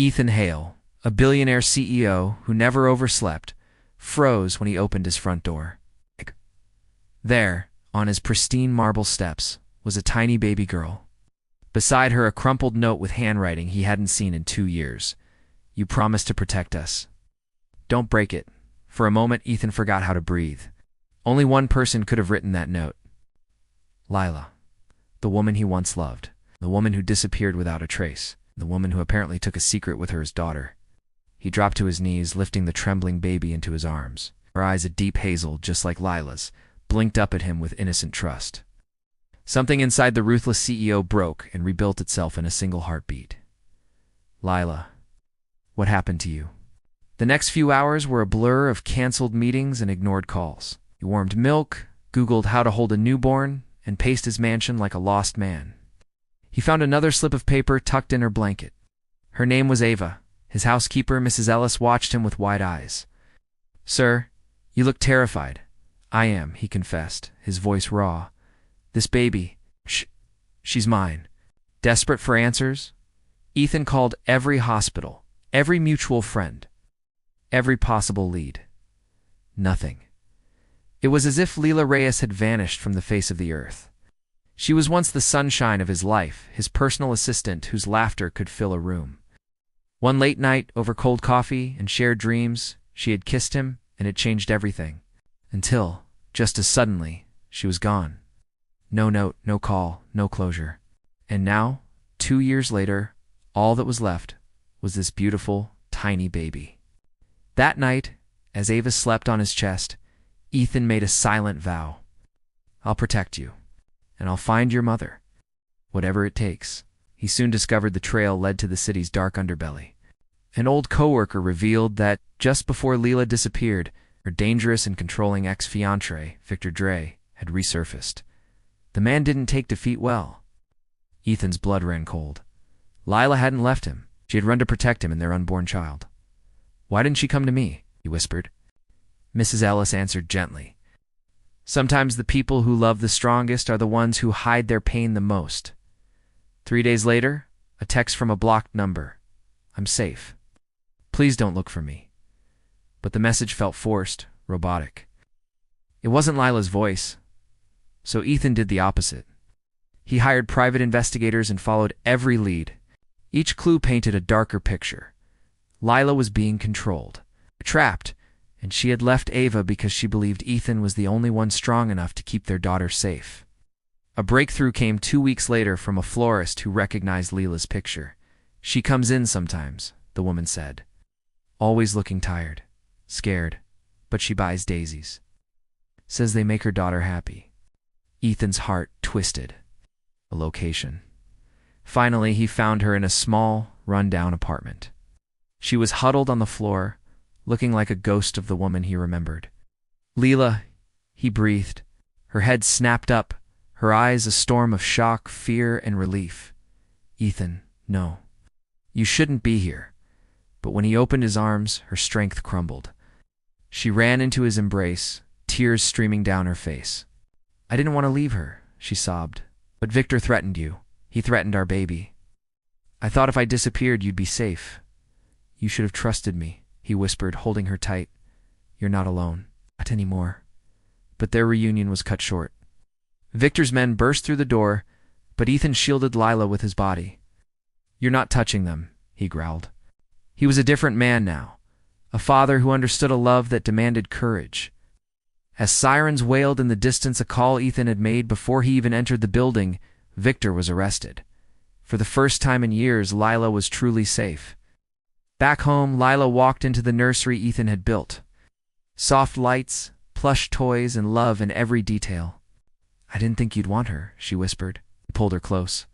Ethan Hale, a billionaire CEO who never overslept, froze when he opened his front door. There, on his pristine marble steps, was a tiny baby girl. Beside her, a crumpled note with handwriting he hadn't seen in 2 years. "You promised to protect us. Don't break it." For a moment, Ethan forgot how to breathe. Only one person could have written that note. Lila, the woman he once loved, the woman who disappeared without a trace, the woman who apparently took a secret with her as daughter. He dropped to his knees, lifting the trembling baby into his arms. Her eyes, a deep hazel, just like Lila's, blinked up at him with innocent trust. Something inside the ruthless CEO broke and rebuilt itself in a single heartbeat. Lila, what happened to you? The next few hours were a blur of canceled meetings and ignored calls. He warmed milk, Googled how to hold a newborn, and paced his mansion like a lost man. He found another slip of paper tucked in her blanket. Her name was Ava. His housekeeper, Mrs. Ellis, watched him with wide eyes. "Sir, you look terrified." "I am," he confessed, his voice raw. "This baby, she's mine." Desperate for answers, Ethan called every hospital, every mutual friend, every possible lead. Nothing. It was as if Lila Reyes had vanished from the face of the earth. She was once the sunshine of his life, his personal assistant whose laughter could fill a room. One late night, over cold coffee and shared dreams, she had kissed him, and it changed everything. Until, just as suddenly, she was gone. No note, no call, no closure. And now, 2 years later, all that was left was this beautiful, tiny baby. That night, as Ava slept on his chest, Ethan made a silent vow. "I'll protect you, and I'll find your mother, whatever it takes." He soon discovered the trail led to the city's dark underbelly. An old coworker revealed that just before Lila disappeared, her dangerous and controlling ex-fiancé, Victor Dre, had resurfaced. The man didn't take defeat well. Ethan's blood ran cold. Lila hadn't left him. She had run to protect him and their unborn child. "Why didn't she come to me?" he whispered. Mrs. Ellis answered gently. "Sometimes the people who love the strongest are the ones who hide their pain the most." 3 days later, a text from a blocked number. "I'm safe. Please don't look for me." But the message felt forced, robotic. It wasn't Lila's voice. So Ethan did the opposite. He hired private investigators and followed every lead. Each clue painted a darker picture. Lila was being controlled, trapped, and she had left Ava because she believed Ethan was the only one strong enough to keep their daughter safe. A breakthrough came 2 weeks later from a florist who recognized Lila's picture. "She comes in sometimes," the woman said. "Always looking tired, scared, but she buys daisies. Says they make her daughter happy." Ethan's heart twisted. A location. Finally, he found her in a small, run-down apartment. She was huddled on the floor, looking like a ghost of the woman he remembered. "Lila," he breathed, her head snapped up, her eyes a storm of shock, fear, and relief. "Ethan, no. You shouldn't be here." But when he opened his arms, her strength crumbled. She ran into his embrace, tears streaming down her face. "I didn't want to leave her," she sobbed. "But Victor threatened you. He threatened our baby. I thought if I disappeared, you'd be safe. You should have trusted me," he whispered, holding her tight. "You're not alone. Not anymore." But their reunion was cut short. Victor's men burst through the door, but Ethan shielded Lila with his body. "You're not touching them," he growled. He was a different man now, a father who understood a love that demanded courage. As sirens wailed in the distance, a call Ethan had made before he even entered the building, Victor was arrested. For the first time in years, Lila was truly safe. Back home, Lila walked into the nursery Ethan had built. Soft lights, plush toys, and love in every detail. "I didn't think you'd want her," she whispered. He pulled her close.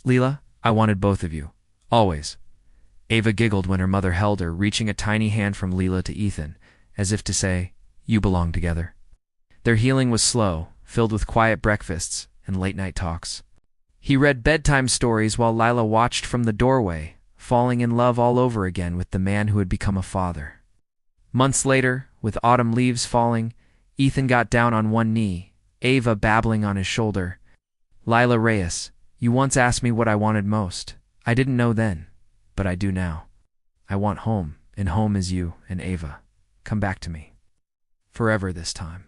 "Lila, I wanted both of you. Always." Ava giggled when her mother held her, reaching a tiny hand from Lila to Ethan, as if to say, "You belong together." Their healing was slow, filled with quiet breakfasts and late-night talks. He read bedtime stories while Lila watched from the doorway, falling in love all over again with the man who had become a father. Months later, with autumn leaves falling, Ethan got down on one knee, Ava babbling on his shoulder. "Lila Reyes, you once asked me what I wanted most. I didn't know then, but I do now." I want home, and home is you and Ava. Come back to me. Forever this time.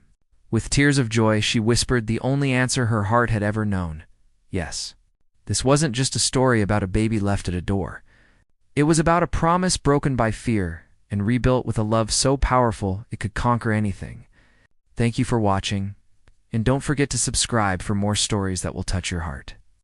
With tears of joy, she whispered the only answer her heart had ever known. Yes. This wasn't just a story about a baby left at a door. It was about a promise broken by fear and rebuilt with a love so powerful it could conquer anything. Thank you for watching, and don't forget to subscribe for more stories that will touch your heart.